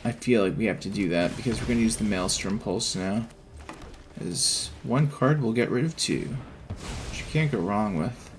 I feel like we have to do that because we're going to use the Maelstrom Pulse now. As one card will get rid of two, which you can't go wrong with.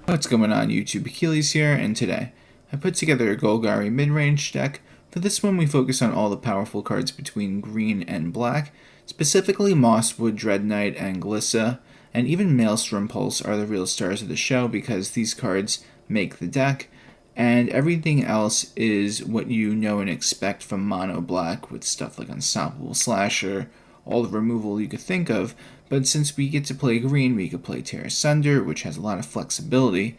What's going on YouTube? Achilles here, and today I put together a Golgari mid-range deck. For this one we focus on all the powerful cards between green and black, specifically Mosswood Dreadknight and Glissa, and even Maelstrom Pulse are the real stars of the show because these cards make the deck, and everything else is what you know and expect from mono black with stuff like Unstoppable Slasher, all the removal you could think of, but since we get to play green, we could play Tear Asunder, which has a lot of flexibility,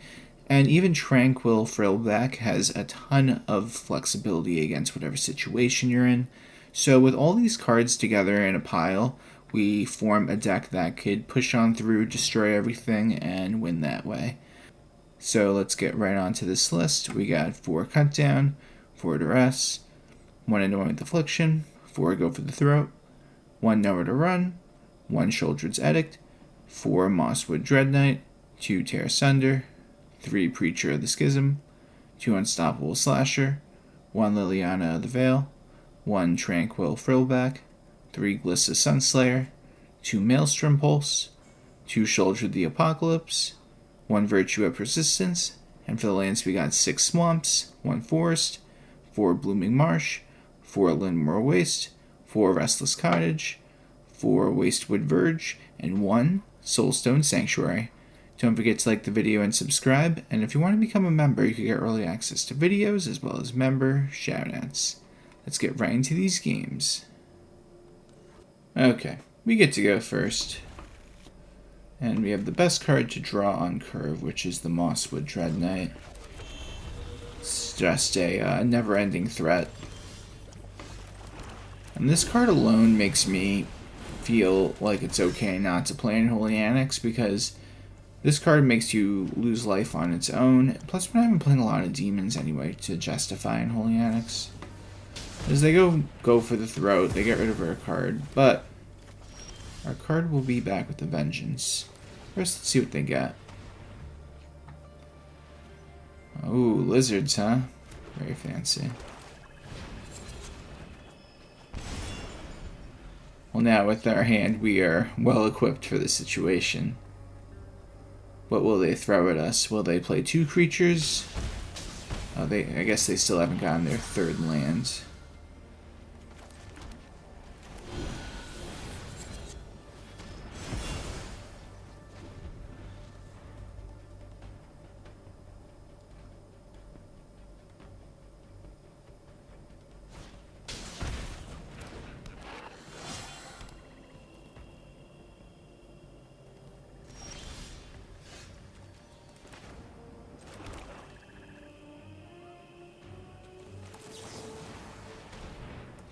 and even Tranquil Frillback has a ton of flexibility against whatever situation you're in. So with all these cards together in a pile, we form a deck that could push on through, destroy everything, and win that way. So let's get right onto this list. We got 4 Cut Down, 4 Duress, 1 Anoint with Affliction, 4 Go for the Throat, 1 Nowhere to Run, 1 Sheoldred's Edict, 4 Mosswood Dreadknight, 2 Tear Asunder, 3 Preacher of the Schism, 2 Unstoppable Slasher, 1 Liliana of the Veil, 1 Tranquil Frillback, 3 Glissa Sunslayer, 2 Maelstrom Pulse, 2 Sheoldred the Apocalypse, 1 Virtue of Persistence, and for the lands we got 6 Swamps, 1 Forest, 4 Blooming Marsh, 4 Llanowar Wastes, 4 Restless Cottage, 4 Wastewood Verge, and 1 Soulstone Sanctuary. Don't forget to like the video and subscribe, and if you want to become a member, you can get early access to videos as well as member shoutouts. Let's get right into these games. Okay, we get to go first. And we have the best card to draw on curve, which is the Mosswood Dreadknight. It's just a never-ending threat. And this card alone makes me feel like it's okay not to play in Holy Annex, because this card makes you lose life on its own. Plus, we're not even playing a lot of demons anyway to justify in Holy Annex. As they go for the throat, they get rid of our card, but our card will be back with a vengeance. First, let's see what they get. Ooh, lizards, huh? Very fancy. Well, now with our hand, we are well equipped for the situation. What will they throw at us? Will they play 2 creatures? Oh, I guess they still haven't gotten their 3rd land.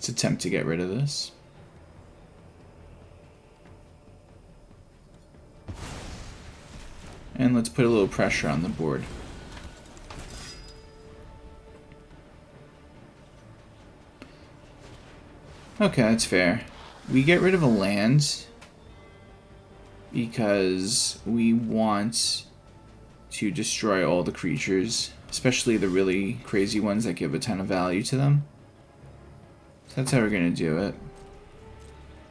Let's attempt to get rid of this. And let's put a little pressure on the board. Okay, that's fair. We get rid of a land because we want to destroy all the creatures, especially the really crazy ones that give a ton of value to them. So that's how we're going to do it.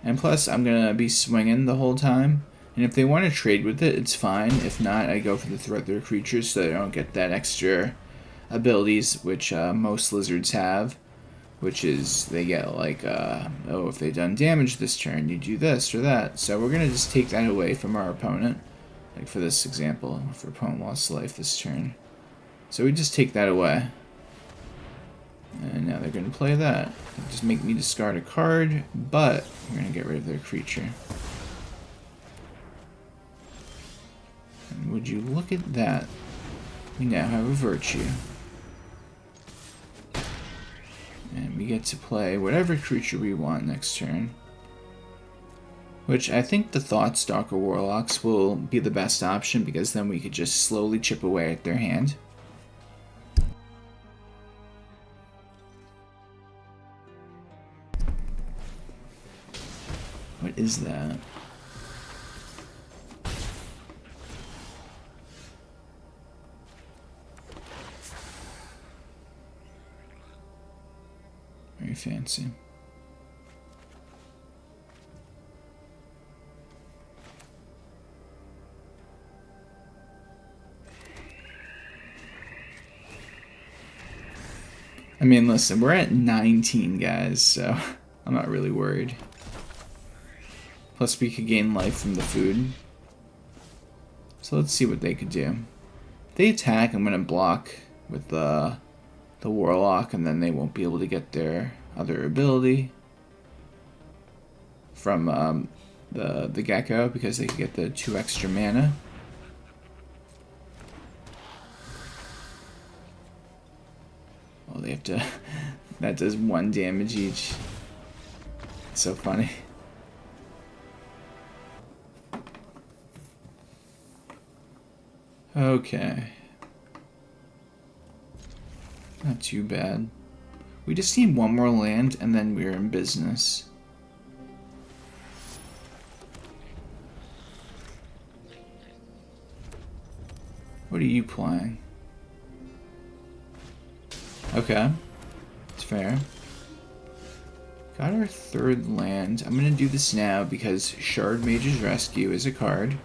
And plus, I'm going to be swinging the whole time. And if they want to trade with it, it's fine. If not, I go for the threat their creatures so they don't get that extra abilities, which most lizards have. Which is, they get like, oh, if they've done damage this turn, you do this or that. So we're going to just take that away from our opponent. Like for this example, if our opponent lost life this turn. So we just take that away. And now they're going to play that. It'll just make me discard a card, but we're going to get rid of their creature. And would you look at that? We now have a Virtue. And we get to play whatever creature we want next turn. Which I think the Thoughtstalker Warlocks will be the best option, because then we could just slowly chip away at their hand. What is that? Very fancy. I mean, listen, we're at 19, guys, so I'm not really worried. Plus, we could gain life from the food. So let's see what they could do. If they attack, I'm going to block with the Warlock, and then they won't be able to get their other ability from the Gecko, because they can get the 2 extra mana. Oh, they have to... that does 1 damage each. It's so funny. Okay. Not too bad. We just need 1 more land, and then we're in business. What are you playing? Okay. It's fair. Got our 3rd land. I'm going to do this now because Shard Mage's Rescue is a card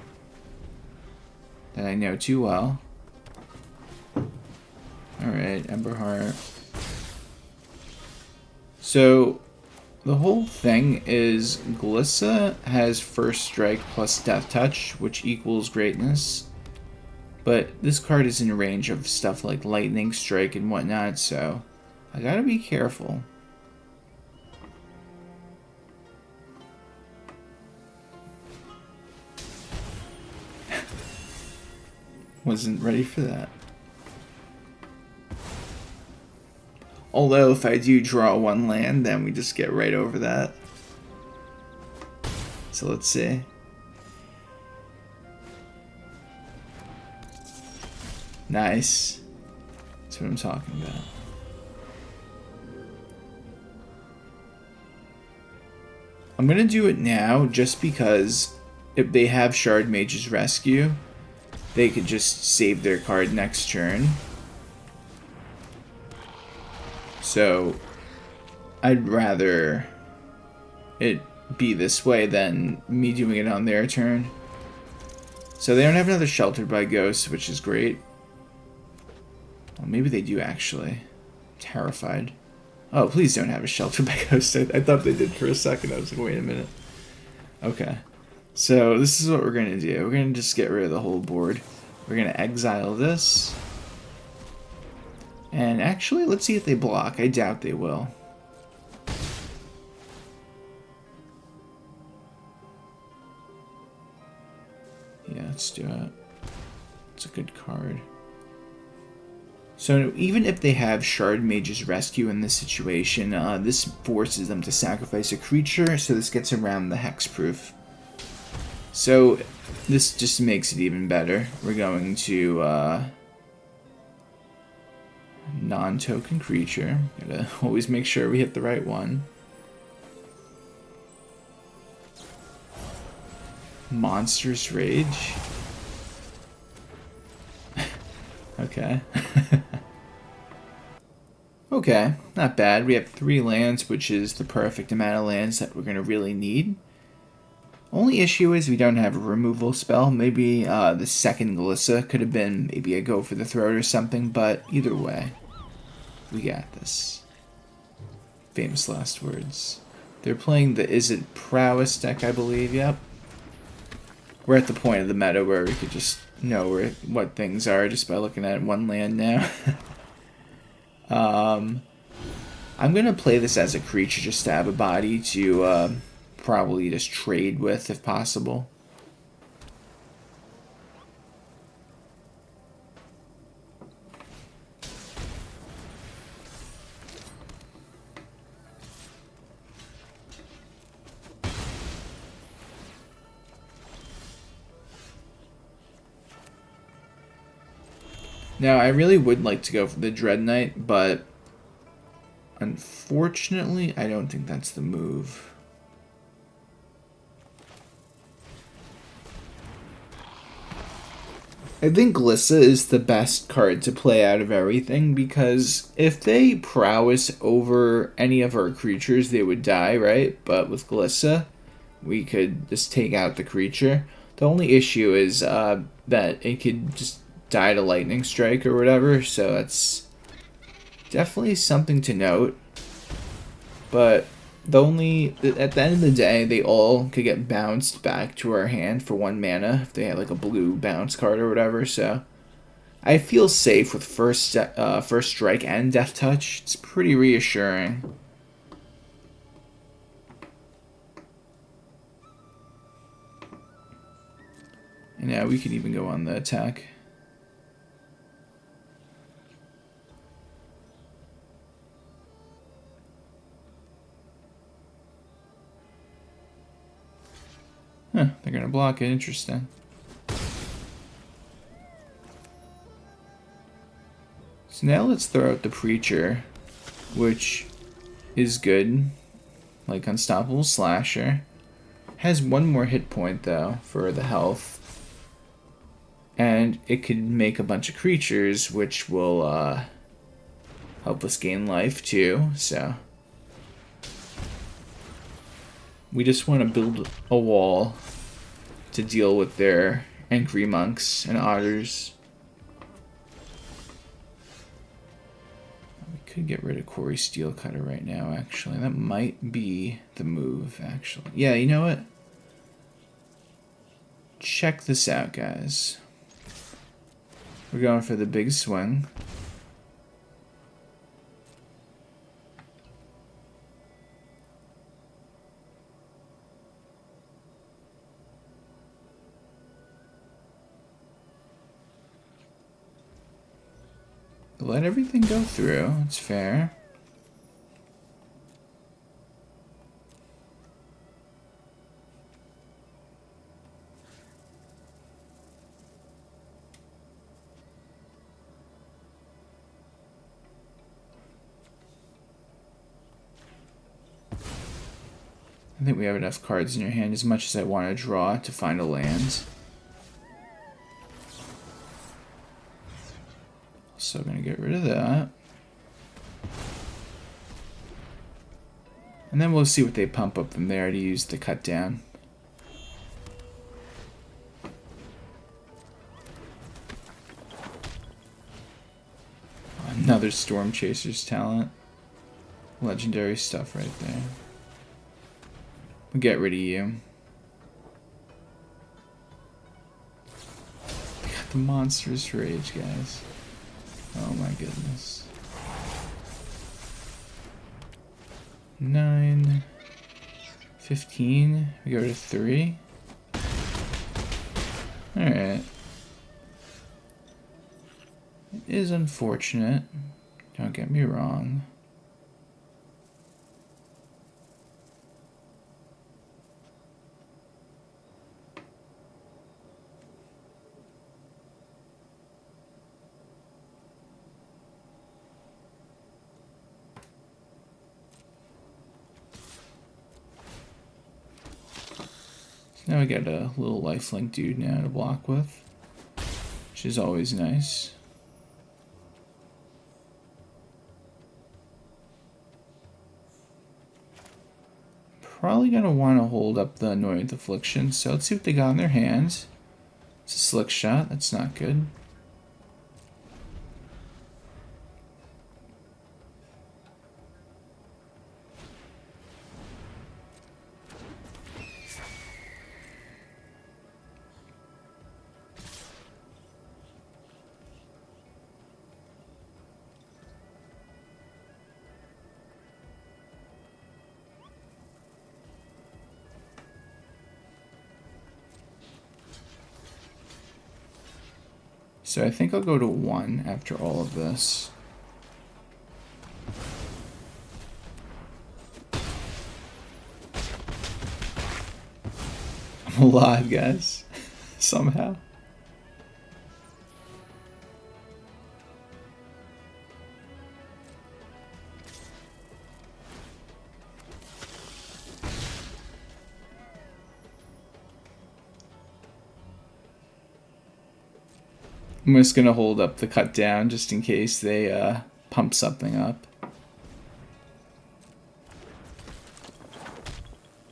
that I know too well. Alright, Emberheart. So, the whole thing is Glissa has First Strike plus Death Touch, which equals greatness. But this card is in range of stuff like Lightning Strike and whatnot, so I gotta be careful. Wasn't ready for that. Although, if I do draw 1 land, then we just get right over that. So let's see. Nice. That's what I'm talking about. I'm gonna do it now just because if they have Shard Mage's Rescue, they could just save their card next turn. So I'd rather it be this way than me doing it on their turn. So they don't have another Sheltered by Ghosts, which is great. Well, maybe they do actually. Terrified. Oh, please don't have a Sheltered by Ghosts. I thought they did for a second. I was like, wait a minute. Okay. So this is what we're going to do. We're going to just get rid of the whole board. We're going to exile this. And actually, let's see if they block. I doubt they will. Yeah, let's do it. It's a good card. So even if they have Shard Mage's Rescue in this situation, this forces them to sacrifice a creature, so this gets around the hexproof. So this just makes it even better. We're going to non-token creature. Gotta always make sure we hit the right one. Monstrous Rage. Okay. Okay, not bad. We have 3 lands, which is the perfect amount of lands that we're going to really need. Only issue is we don't have a removal spell. Maybe the second Glissa could have been maybe a go for the throat or something, but either way, we got this. Famous last words. They're playing the Is It Prowess deck, I believe, yep. We're at the point of the meta where we could just know what things are just by looking at 1 land now. I'm going to play this as a creature just to have a body to probably just trade with if possible. Now, I really would like to go for the Dreadknight, but unfortunately, I don't think that's the move. I think Glissa is the best card to play out of everything, because if they prowess over any of our creatures, they would die, right? But with Glissa, we could just take out the creature. The only issue is that it could just die to lightning strike or whatever, so that's definitely something to note. But at the end of the day, they all could get bounced back to our hand for 1 mana if they had like a blue bounce card or whatever, so I feel safe with first strike and death touch. It's pretty reassuring. And yeah, we could even go on the attack. Huh, they're gonna block it. Interesting. So now let's throw out the Preacher, which is good. Like Unstoppable Slasher. Has 1 more hit point though for the health. And it could make a bunch of creatures, which will help us gain life too, so we just want to build a wall to deal with their angry monks and otters. We could get rid of Quarry Steelcutter right now, actually. That might be the move, actually. Yeah, you know what? Check this out, guys. We're going for the big swing. Let everything go through. It's fair. I think we have enough cards in your hand as much as I want to draw to find a land. So I'm going to get rid of that. And then we'll see what they pump up from there to use the cut down. Another Storm Chaser's talent. Legendary stuff right there. We'll get rid of you. They got the Monstrous Rage, guys. Oh my goodness. 9, 15. We go to 3. Alright. It is unfortunate. Don't get me wrong. Now we got a little lifelink dude now to block with, which is always nice. Probably gonna want to hold up the Anoint Affliction, so let's see what they got in their hands. It's a slick shot, that's not good. So I think I'll go to 1 after all of this. I'm alive, guys. Somehow. I'm just gonna hold up the cut down just in case they pump something up.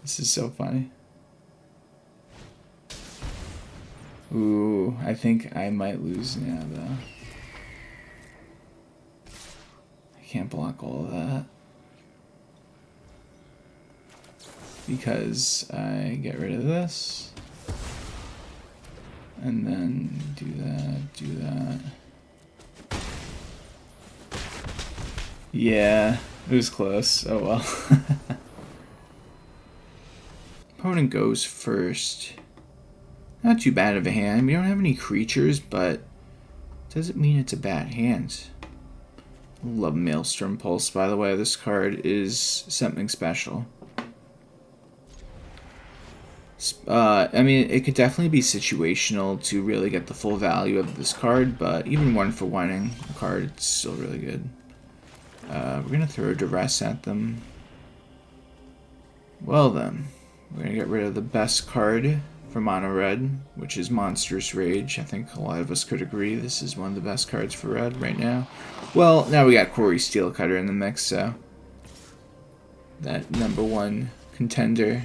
This is so funny. Ooh, I think I might lose now though. I can't block all of that. Because I get rid of this. And then do that. Yeah, it was close. Oh well. Opponent goes first. Not too bad of a hand. We don't have any creatures, but doesn't mean it's a bad hand. Love Maelstrom Pulse, by the way. This card is something special. I mean, it could definitely be situational to really get the full value of this card, but even one for winning a card, it's still really good. We're going to throw Duress at them. Well then, we're going to get rid of the best card for Mono Red, which is Monstrous Rage. I think a lot of us could agree this is one of the best cards for Red right now. Well, now we got Quarry Steelcutter in the mix, so that #1 contender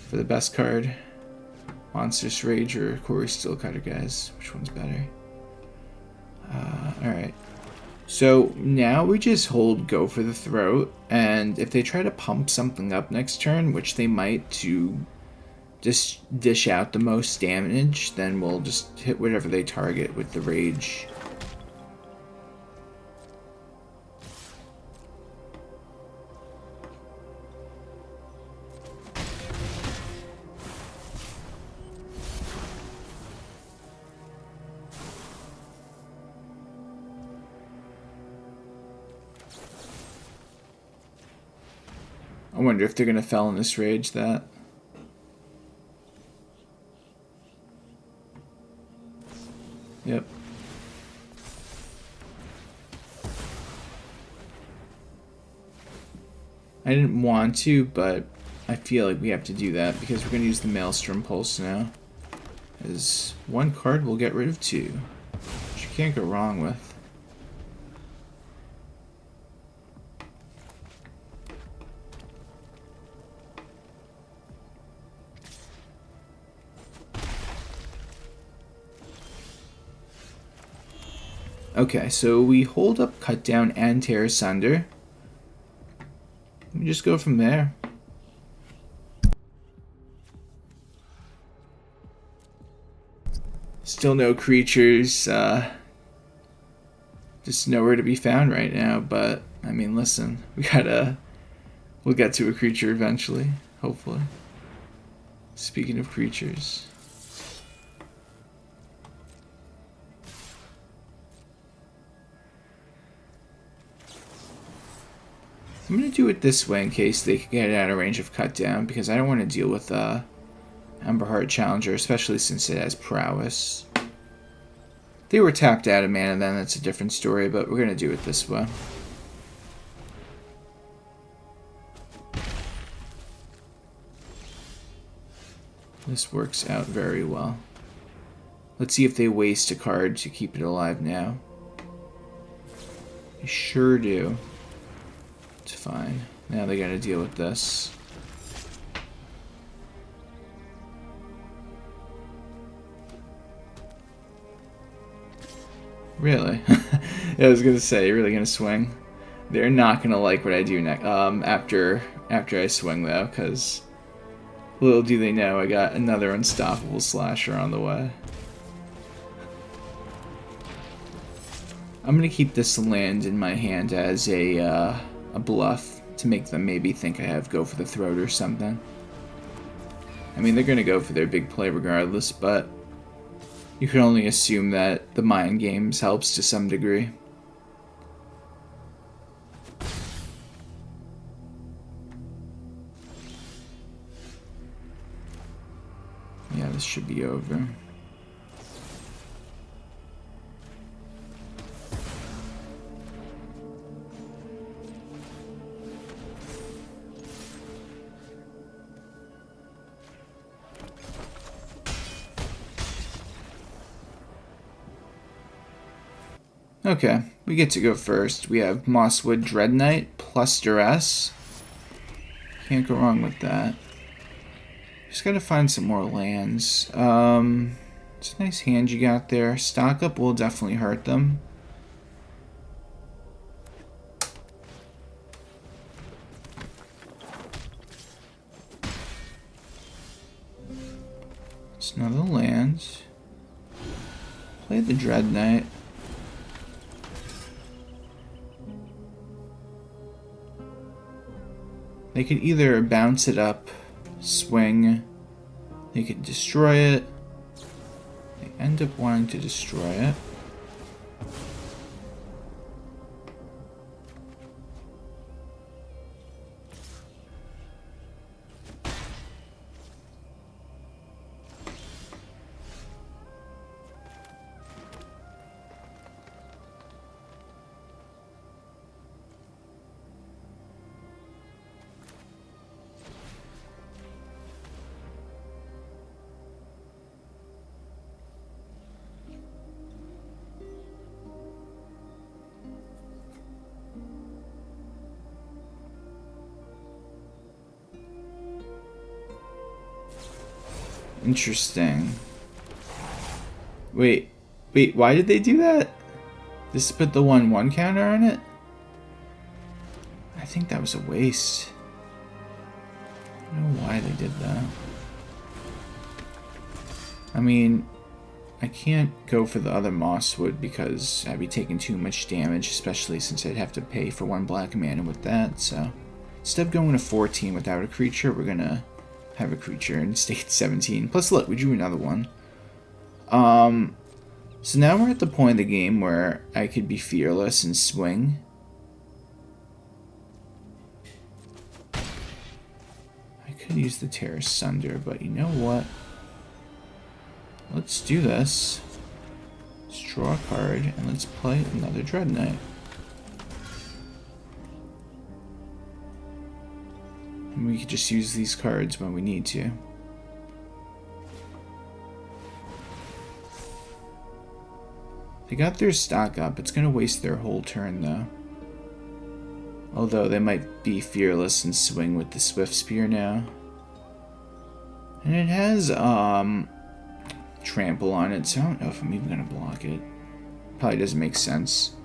for the best card. Monstrous Rage or Quarry Steelcutter, guys. Which one's better? Alright. So now we just hold Go for the Throat, and if they try to pump something up next turn, which they might to just dish out the most damage, then we'll just hit whatever they target with the Rage. I wonder if they're going to fell in this Rage that. Yep. I didn't want to, but I feel like we have to do that because we're going to use the Maelstrom Pulse now. As one card we'll get rid of 2, which you can't go wrong with. Okay, so we hold up Cut Down and Tear Asunder. We just go from there. Still no creatures, just nowhere to be found right now, but, I mean, listen, we'll get to a creature eventually, hopefully. Speaking of creatures. I'm going to do it this way in case they can get out of range of Cut Down, because I don't want to deal with Emberheart Challenger, especially since it has Prowess. If they were tapped out of mana, then that's a different story, but we're going to do it this way. This works out very well. Let's see if they waste a card to keep it alive now. They sure do. It's fine. Now they gotta deal with this. Really? Yeah, I was gonna say, you're really gonna swing? They're not gonna like what I do next. After I swing though, because little do they know I got another unstoppable slasher on the way. I'm gonna keep this land in my hand as a bluff to make them maybe think I have Go for the Throat or something. I mean, they're gonna go for their big play regardless, but you can only assume that the mind games helps to some degree. Yeah, this should be over. Okay, we get to go first. We have Mosswood Dreadknight plus Duress. Can't go wrong with that. Just gotta find some more lands. It's a nice hand you got there. Stock up will definitely hurt them. It's another land. Play the Dreadknight. They could either bounce it up, swing, they could destroy it. They end up wanting to destroy it. Interesting. Wait, why did they do that? Just put the 1/1 counter on it? I think that was a waste. I don't know why they did that. I mean, I can't go for the other Mosswood because I'd be taking too much damage, especially since I'd have to pay for 1 black mana with that, so instead of going to 14 without a creature, we're gonna have a creature and stay at 17. Plus, look, we drew another one. So now we're at the point of the game where I could be fearless and swing. I could use the Tear Asunder, but you know what? Let's do this. Let's draw a card, and let's play another Dreadknight. And we could just use these cards when we need to. They got their stock up. It's going to waste their whole turn, though. Although they might be fearless and swing with the Swift Spear now. And it has trample on it, so I don't know if I'm even going to block it. Probably doesn't make sense.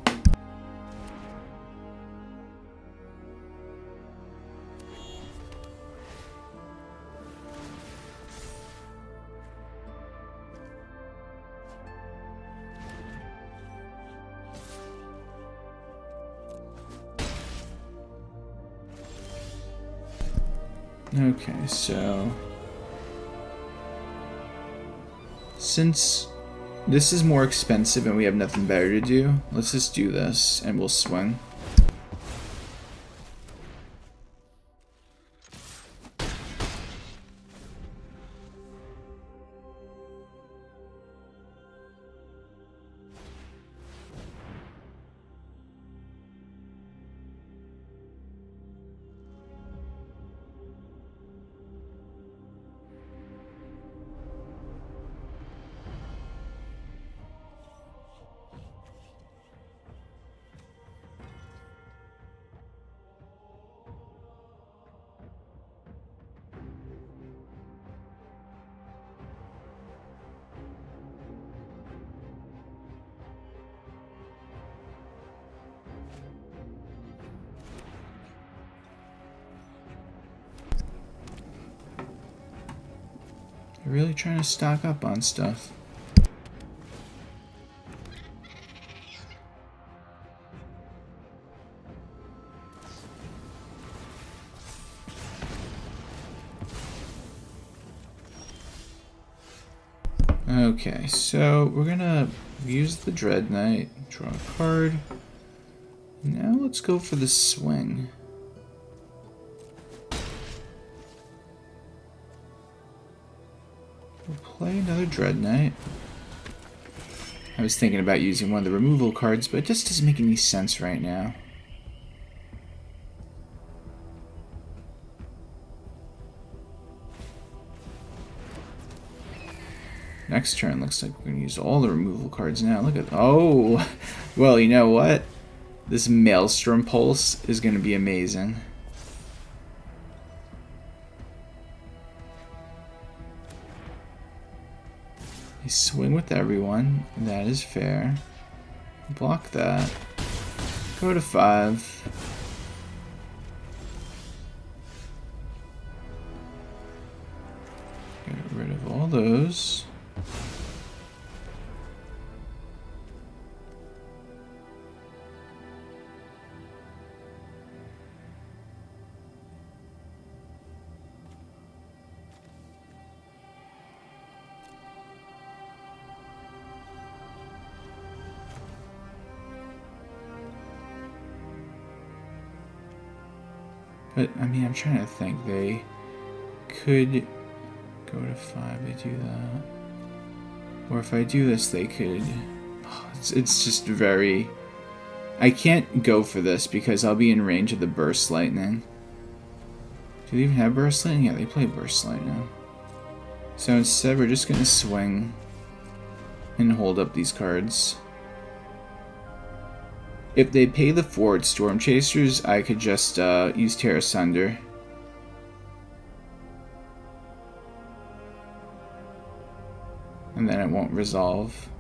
Okay, so since this is more expensive and we have nothing better to do, let's just do this and we'll swing. They're really trying to stock up on stuff. Okay, so we're gonna use the Dreadknight, draw a card. Now let's go for the swing. We'll play another Dreadknight. I was thinking about using one of the removal cards, but it just doesn't make any sense right now. Next turn looks like we're going to use all the removal cards now. Look at... Oh! Well, you know what? This Maelstrom Pulse is going to be amazing. They swing with everyone. That is fair. Block that. Go to 5. Get rid of all those. But, I mean, I'm trying to think. They could go to 5, they do that. Or if I do this, they could... Oh, it's just very... I can't go for this because I'll be in range of the Burst Lightning. Do they even have Burst Lightning? Yeah, they play Burst Lightning. So instead, we're just going to swing and hold up these cards. If they pay the forward Storm Chasers, I could just use Tear Asunder. And then it won't resolve.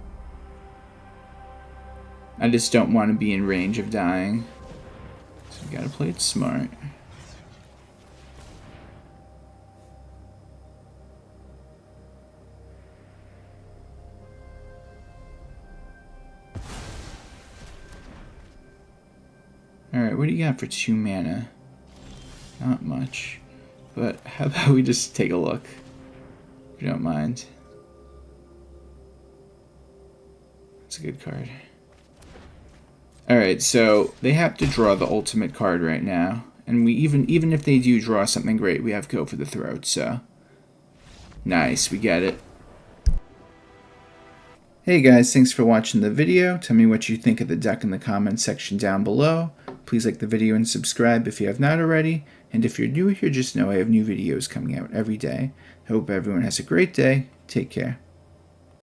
I just don't want to be in range of dying. So we gotta play it smart. Alright, what do you got for 2 mana? Not much. But how about we just take a look? If you don't mind. That's a good card. Alright, so they have to draw the ultimate card right now. And we even if they do draw something great, we have Go for the Throat, so. Nice, we get it. Hey guys, thanks for watching the video. Tell me what you think of the deck in the comments section down below. Please like the video and subscribe if you have not already. And if you're new here, just know I have new videos coming out every day. I hope everyone has a great day. Take care.